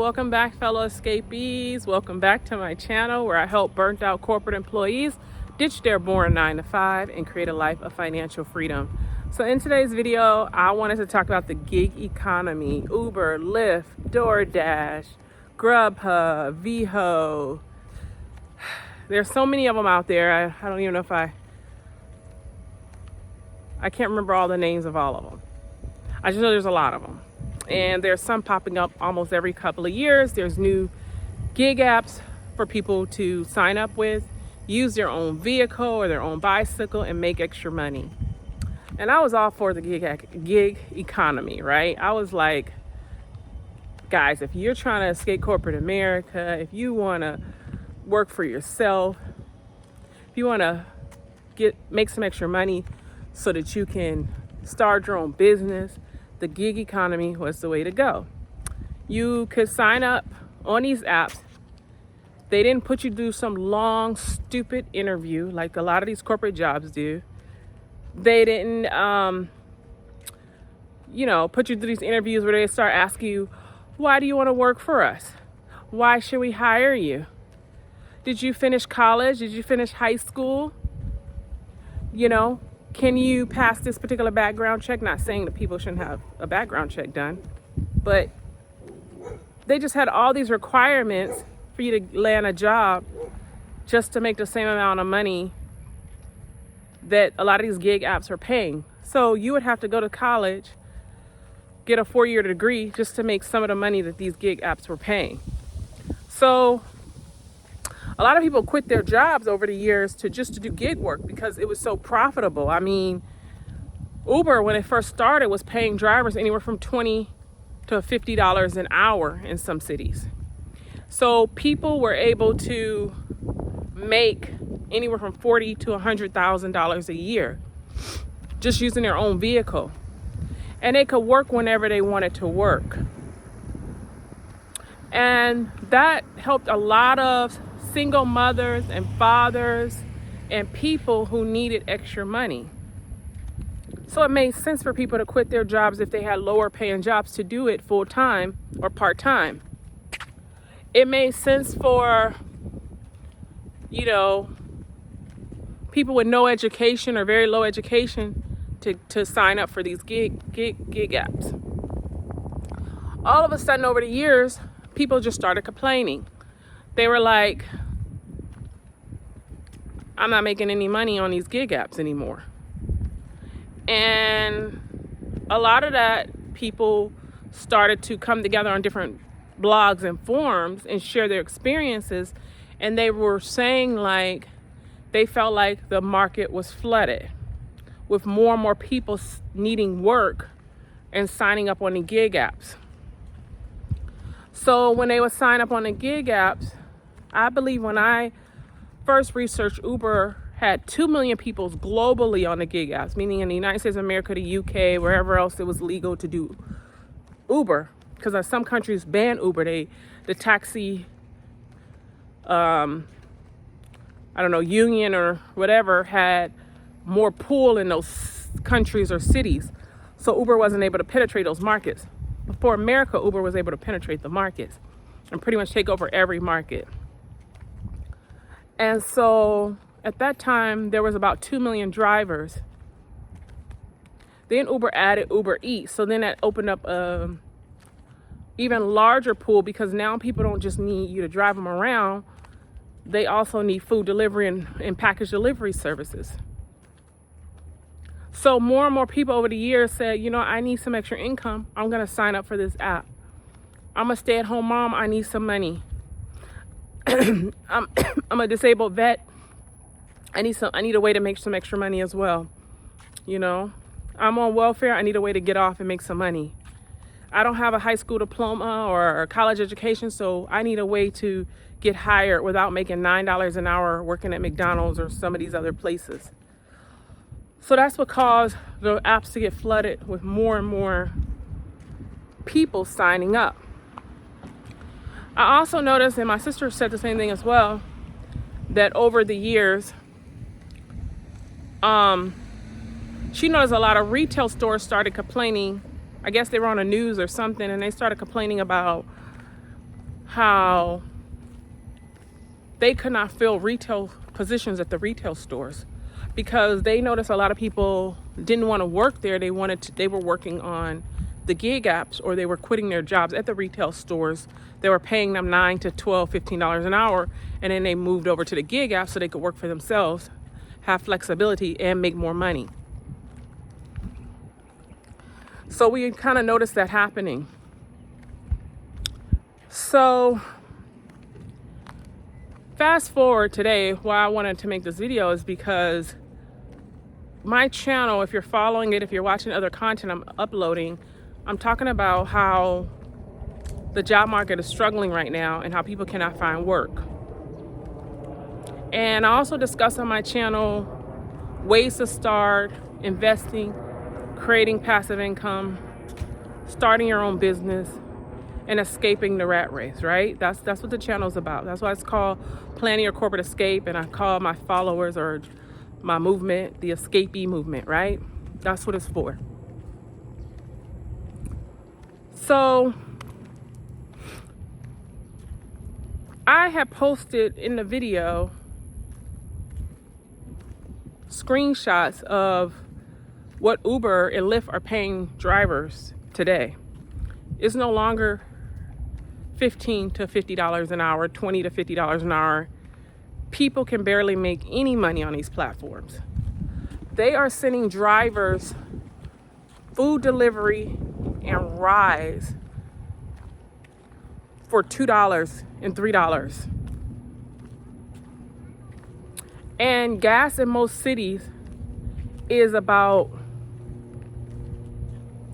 welcome back, fellow escapees. Welcome back to my channel where I help burnt out corporate employees ditch their boring 9-to-5 and create a life of financial freedom. So in today's video, I wanted to talk about the gig economy. Uber, Lyft, Doordash, Grubhub, VHO. There's so many of them out there. I don't even know if I can't remember all the names of all of them. I just know there's a lot of them. And there's some popping up almost every couple of years. There's new gig apps for people to sign up with, use their own vehicle or their own bicycle and make extra money. And I was all for the gig economy, right? I was like, guys, if you're trying to escape corporate America, if you want to work for yourself, if you want to make some extra money so that you can start your own business, the gig economy was the way to go. You could sign up on these apps. They didn't put you through some long, stupid interview like a lot of these corporate jobs do. They didn't, put you through these interviews where they start asking you, why do you want to work for us? Why should we hire you? Did you finish college? Did you finish high school? Can you pass this particular background check? Not saying that people shouldn't have a background check done, but they just had all these requirements for you to land a job just to make the same amount of money that a lot of these gig apps are paying. So you would have to go to college, get a 4-year degree just to make some of the money that these gig apps were paying. So a lot of people quit their jobs over the years to do gig work because it was so profitable. I mean, Uber, when it first started, was paying drivers anywhere from $20 to $50 an hour in some cities. So people were able to make anywhere from $40,000 to $100,000 a year just using their own vehicle. And they could work whenever they wanted to work. And that helped a lot of single mothers and fathers and people who needed extra money. So it made sense for people to quit their jobs if they had lower paying jobs to do it full time or part time. It made sense for, people with no education or very low education to sign up for these gig apps. All of a sudden over the years, people just started complaining. They were like, I'm not making any money on these gig apps anymore. And a lot of that, people started to come together on different blogs and forums and share their experiences. And they were saying like, they felt like the market was flooded with more and more people needing work and signing up on the gig apps. So when they would sign up on the gig apps, I believe when I first researched, Uber had 2 million people globally on the gig apps, meaning in the United States of America, the UK, wherever else it was legal to do Uber. Because some countries ban Uber. The taxi, union or whatever had more pull in those countries or cities. So Uber wasn't able to penetrate those markets. Before America, Uber was able to penetrate the markets and pretty much take over every market. And so at that time, there was about 2 million drivers. Then Uber added Uber Eats. So then that opened up a even larger pool because now people don't just need you to drive them around. They also need food delivery and package delivery services. So more and more people over the years said, I need some extra income. I'm going to sign up for this app. I'm a stay-at-home mom. I need some money. I'm a disabled vet. I need a way to make some extra money as well. I'm on welfare. I need a way to get off and make some money. I don't have a high school diploma or a college education, so I need a way to get hired without making $9 an hour working at McDonald's or some of these other places. So that's what caused the apps to get flooded with more and more people signing up. I also noticed, and my sister said the same thing as well, that over the years, she noticed a lot of retail stores started complaining. I guess they were on the news or something, and they started complaining about how they could not fill retail positions at the retail stores because they noticed a lot of people didn't want to work there. They were working on the gig apps, or they were quitting their jobs at the retail stores. They were paying them $9 to $12, $15 an hour, and then they moved over to the gig app so they could work for themselves, have flexibility, and make more money. So we kind of noticed that happening. So fast forward today, why I wanted to make this video is because my channel, if you're following it, if you're watching other content I'm uploading, I'm talking about how the job market is struggling right now and how people cannot find work. And I also discuss on my channel ways to start investing, creating passive income, starting your own business, and escaping the rat race, right? That's what the channel's about. That's why it's called Planning Your Corporate Escape, and I call my followers or my movement the escapee movement, right? That's what it's for. So I had posted in the video screenshots of what Uber and Lyft are paying drivers today. It's no longer $15 to $50 an hour, $20 to $50 an hour. People can barely make any money on these platforms. They are sending drivers food delivery and rides for $2 and $3. And gas in most cities is about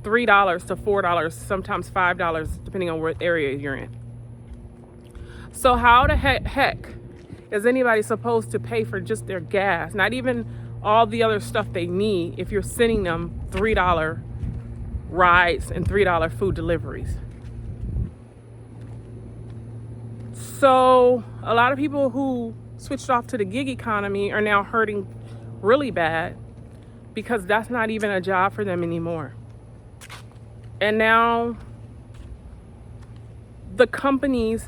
$3 to $4, sometimes $5, depending on what area you're in. So how the heck is anybody supposed to pay for just their gas? Not even all the other stuff they need if you're sending them $3 rides and $3 food deliveries. So a lot of people who switched off to the gig economy are now hurting really bad because that's not even a job for them anymore. And now the companies,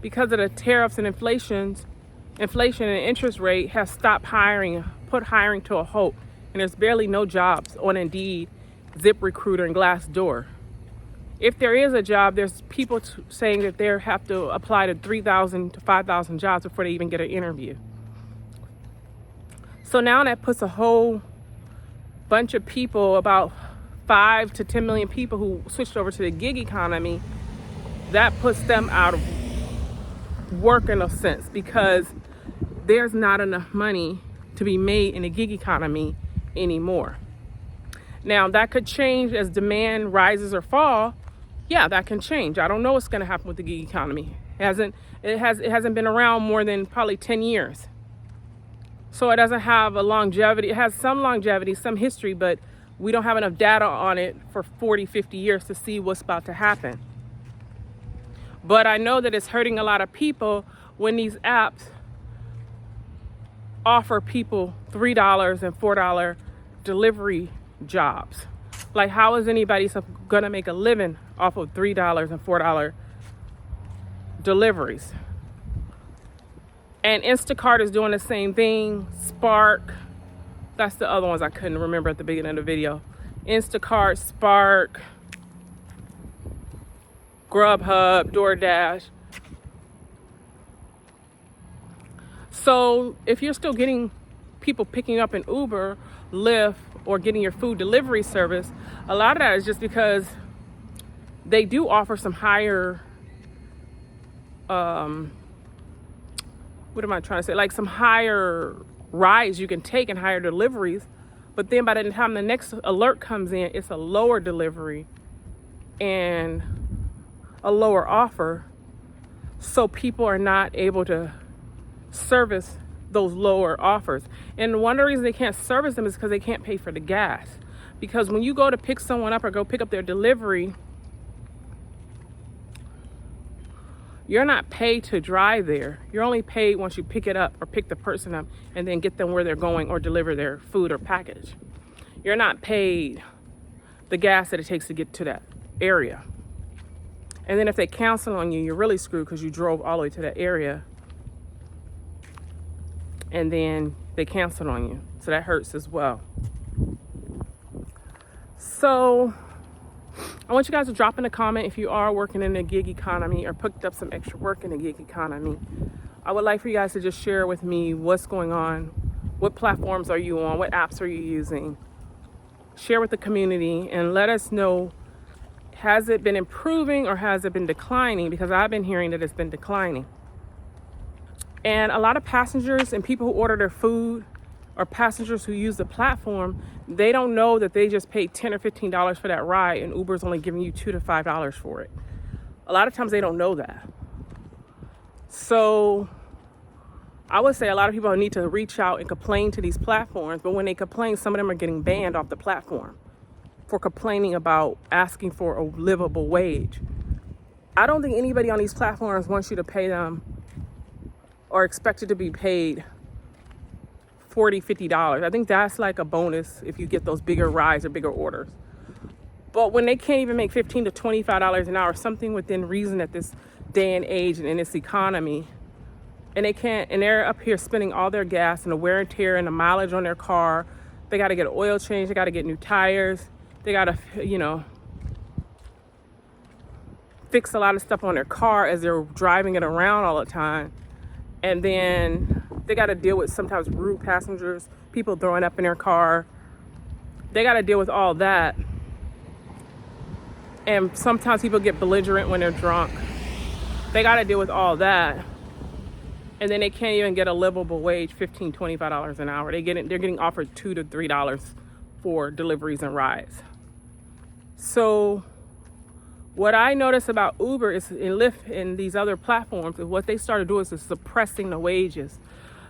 because of the tariffs and inflation and interest rate, have stopped hiring, put hiring to a halt. And there's barely no jobs on Indeed, ZipRecruiter, and Glassdoor. If there is a job, there's people saying that they have to apply to 3,000 to 5,000 jobs before they even get an interview. So now that puts a whole bunch of people, about 5 to 10 million people who switched over to the gig economy, that puts them out of work in a sense because there's not enough money to be made in the gig economy anymore. Now that could change as demand rises or fall. Yeah, that can change. I don't know what's going to happen with the gig economy. It hasn't been around more than probably 10 years. So it doesn't have a longevity. It has some longevity, some history, but we don't have enough data on it for 40, 50 years to see what's about to happen. But I know that it's hurting a lot of people when these apps offer people $3 and $4 delivery jobs. Like, how is anybody gonna make a living off of $3 and $4 deliveries? And Instacart is doing the same thing. Spark, that's the other ones I couldn't remember at the beginning of the video. Instacart, Spark, Grubhub, DoorDash. So if you're still getting people picking up an Uber, Lyft, or getting your food delivery service, a lot of that is just because they do offer some higher, like some higher rides you can take and higher deliveries. But then by the time the next alert comes in, it's a lower delivery and a lower offer. So people are not able to service those lower offers. And one of the reasons they can't service them is because they can't pay for the gas. Because when you go to pick someone up or go pick up their delivery, you're not paid to drive there. You're only paid once you pick it up or pick the person up and then get them where they're going or deliver their food or package. You're not paid the gas that it takes to get to that area. And then if they cancel on you, you're really screwed because you drove all the way to that area and then they canceled on you. So that hurts as well. So I want you guys to drop in a comment if you are working in the gig economy or picked up some extra work in the gig economy. I would like for you guys to just share with me what's going on. What platforms are you on? What apps are you using? Share with the community and let us know, has it been improving or has it been declining? Because I've been hearing that it's been declining. And a lot of passengers and people who order their food or passengers who use the platform, they don't know that they just paid $10 or $15 for that ride and Uber's only giving you $2 to $5 for it. A lot of times they don't know that. So I would say a lot of people need to reach out and complain to these platforms, but when they complain, some of them are getting banned off the platform for complaining about asking for a livable wage. I don't think anybody on these platforms wants you to pay them or expected to be paid $40, $50. I think that's like a bonus if you get those bigger rides or bigger orders. But when they can't even make $15 to $25 an hour, something within reason at this day and age and in this economy, and they can't, and they're up here spending all their gas and the wear and tear and the mileage on their car. They got to get an oil change. They got to get new tires. They got to, fix a lot of stuff on their car as they're driving it around all the time. And then they got to deal with sometimes rude passengers, people throwing up in their car. They got to deal with all that. And sometimes people get belligerent when they're drunk. They got to deal with all that. And then they can't even get a livable wage, $15, $25 an hour. They're getting offered $2 to $3 for deliveries and rides. So what I noticed about Uber is in Lyft and these other platforms, is what they started doing is suppressing the wages.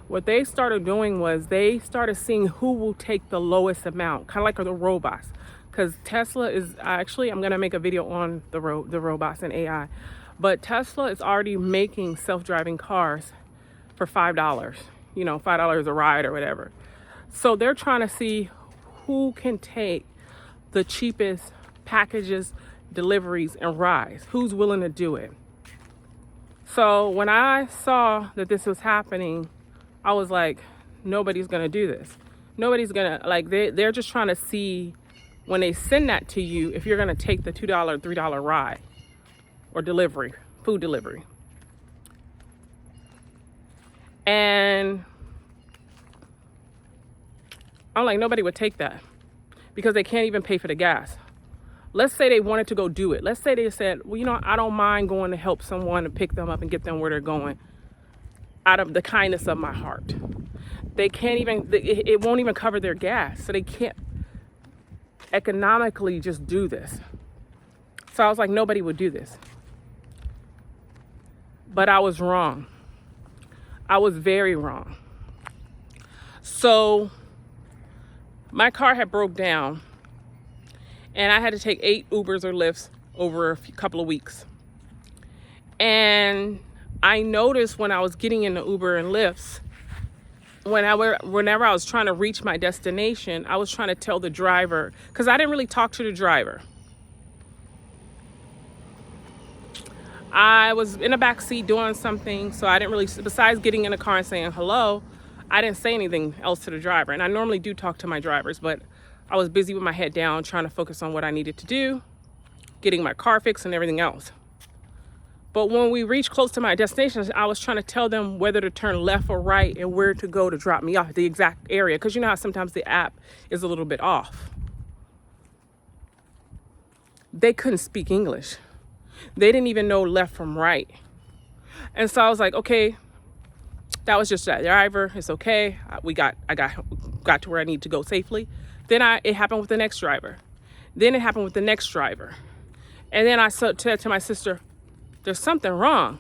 What they started doing was they started seeing who will take the lowest amount, kind of like the robots. Because Tesla is actually, I'm going to make a video on the robots and AI. But Tesla is already making self-driving cars for $5, $5 a ride or whatever. So they're trying to see who can take the cheapest packages, deliveries, and rides. Who's willing to do it? So when I saw that this was happening, I was like, nobody's gonna do this. Nobody's gonna, they're just trying to see when they send that to you, if you're gonna take the $2, $3 ride or delivery, food delivery. And I'm like, nobody would take that because they can't even pay for the gas. Let's say they wanted to go do it. Let's say they said, well, I don't mind going to help someone and pick them up and get them where they're going out of the kindness of my heart. They can't even, it won't even cover their gas. So they can't economically just do this. So I was like, nobody would do this. But I was wrong. I was very wrong. So my car had broke down and I had to take 8 Ubers or Lyfts over a couple of weeks. And I noticed when I was getting in the Uber and Lyfts, whenever I was trying to reach my destination, I was trying to tell the driver, because I didn't really talk to the driver. I was in the back seat doing something, so I didn't really, besides getting in the car and saying hello, I didn't say anything else to the driver. And I normally do talk to my drivers, but I was busy with my head down, trying to focus on what I needed to do, getting my car fixed and everything else. But when we reached close to my destination, I was trying to tell them whether to turn left or right and where to go to drop me off, the exact area. Because you know how sometimes the app is a little bit off. They couldn't speak English. They didn't even know left from right. And so I was like, okay, that was just that driver. It's okay. I got to where I need to go safely. Then it happened with the next driver. Then it happened with the next driver. And then I said to my sister, there's something wrong.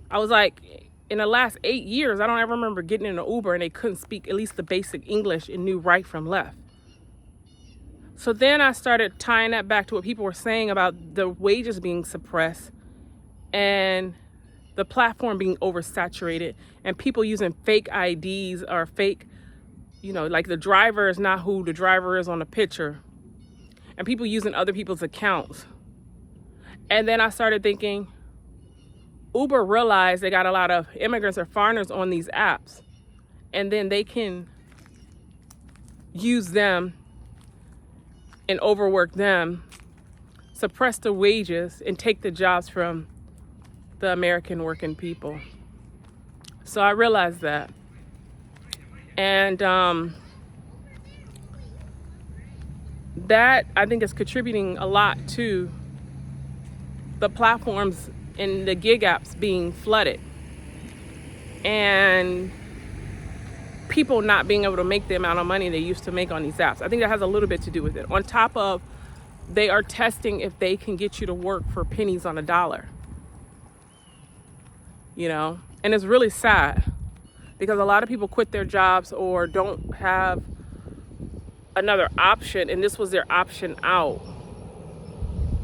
I was like, in the last 8 years, I don't ever remember getting in an Uber and they couldn't speak at least the basic English and knew right from left. So then I started tying that back to what people were saying about the wages being suppressed and the platform being oversaturated and people using fake IDs or fake, like the driver is not who the driver is on the picture, and people using other people's accounts. And then I started thinking, Uber realized they got a lot of immigrants or foreigners on these apps, and then they can use them and overwork them, suppress the wages, and take the jobs from the American working people. So I realized that. And that, I think, is contributing a lot to the platforms and the gig apps being flooded, and people not being able to make the amount of money they used to make on these apps. I think that has a little bit to do with it. On top of, they are testing if they can get you to work for pennies on a dollar. You know, and it's really sad because a lot of people quit their jobs or don't have another option, and this was their option out.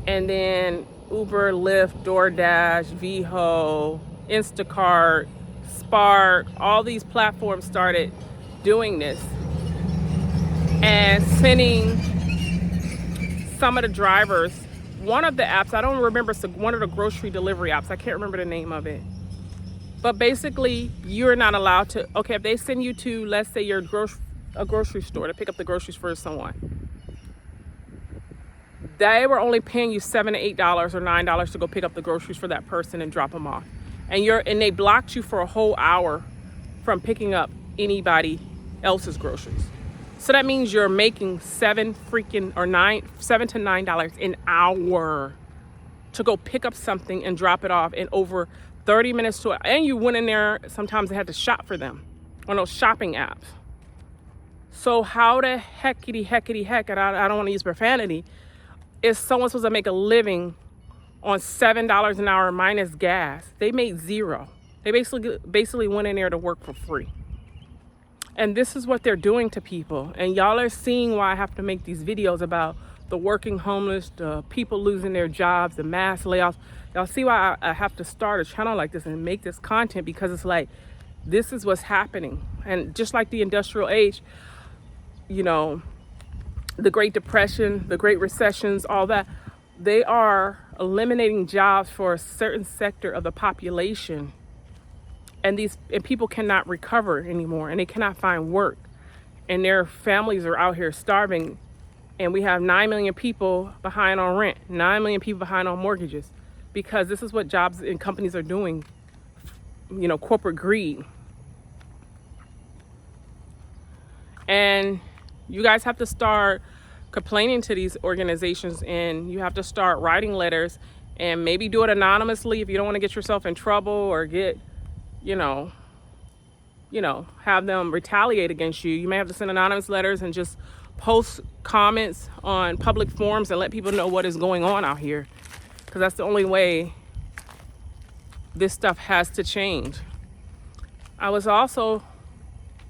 And then Uber, Lyft, Doordash, VHO, Instacart, Spark, all these platforms started doing this and sending some of the drivers, one of the apps, I don't remember, one of the grocery delivery apps, I can't remember the name of it. But basically, you're not allowed to, okay, if they send you to, let's say you're a grocery store to pick up the groceries for someone, they were only paying you $7 to $8 or $9 to go pick up the groceries for that person and drop them off. And they blocked you for a whole hour from picking up anybody else's groceries. So that means you're making $7 to $9 an hour to go pick up something and drop it off in over 30 minutes to, and you went in there, sometimes they had to shop for them on those shopping apps. So how the heckity heck, and I don't want to use profanity, is someone supposed to make a living on $7 an hour minus gas? They made zero. They basically went in there to work for free. And this is what they're doing to people. And y'all are seeing why I have to make these videos about the working homeless, the people losing their jobs, the mass layoffs. Y'all see why I have to start a channel like this and make this content, because it's like, this is what's happening. And just like the industrial age, you know, the Great Depression, the Great Recessions, all that, they are eliminating jobs for a certain sector of the population. And people cannot recover anymore, and they cannot find work. And their families are out here starving. And we have 9 million people behind on rent, 9 million people behind on mortgages, because this is what jobs and companies are doing, you know, corporate greed. And you guys have to start complaining to these organizations, and you have to start writing letters, and maybe do it anonymously if you don't want to get yourself in trouble or get, you know, have them retaliate against you. You may have to send anonymous letters and just post comments on public forums and let people know what is going on out here, because that's the only way this stuff has to change. I was also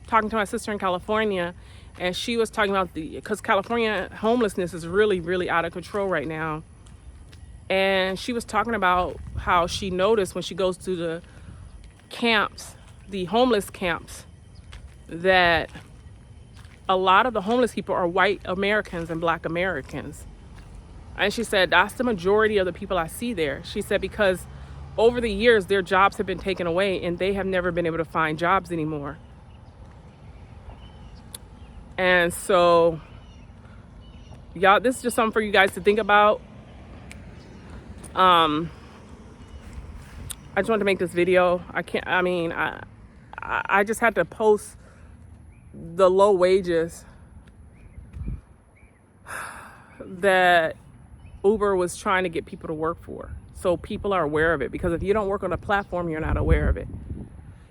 talking to my sister in California, and she was talking about because California homelessness is really, really out of control right now. And she was talking about how she noticed when she goes to the camps, the homeless camps, that a lot of the homeless people are white Americans and black Americans. And she said, that's the majority of the people I see there. She said, because over the years, their jobs have been taken away and they have never been able to find jobs anymore. And so, y'all, this is just something for you guys to think about. I just wanted to make this video. I just had to post the low wages that Uber was trying to get people to work for, so people are aware of it. Because if you don't work on a platform, you're not aware of it.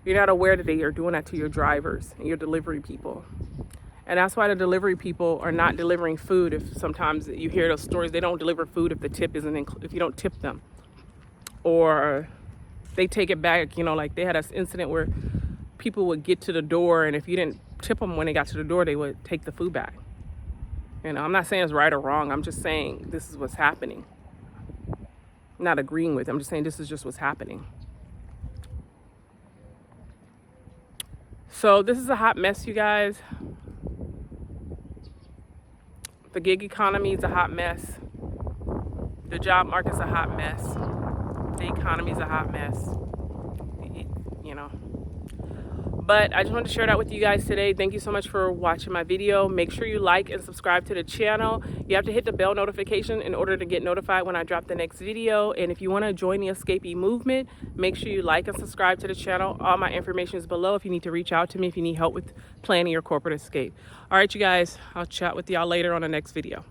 You're not aware that they are doing that to your drivers and your delivery people. And that's why the delivery people are not delivering food. If sometimes you hear those stories, they don't deliver food if the tip isn't if you don't tip them, or they take it back. You know, like they had an incident where people would get to the door, and if you didn't tip them when they got to the door, they would take the food back. You know, I'm not saying it's right or wrong. I'm just saying this is what's happening. I'm not agreeing with it. I'm just saying this is just what's happening. So this is a hot mess, you guys. The gig economy is a hot mess. The job market's a hot mess. The economy's a hot mess. You know. But I just wanted to share that with you guys today. Thank you so much for watching my video. Make sure you like and subscribe to the channel. You have to hit the bell notification in order to get notified when I drop the next video. And if you want to join the escapee movement, make sure you like and subscribe to the channel. All my information is below if you need to reach out to me if you need help with planning your corporate escape. All right, you guys, I'll chat with y'all later on the next video.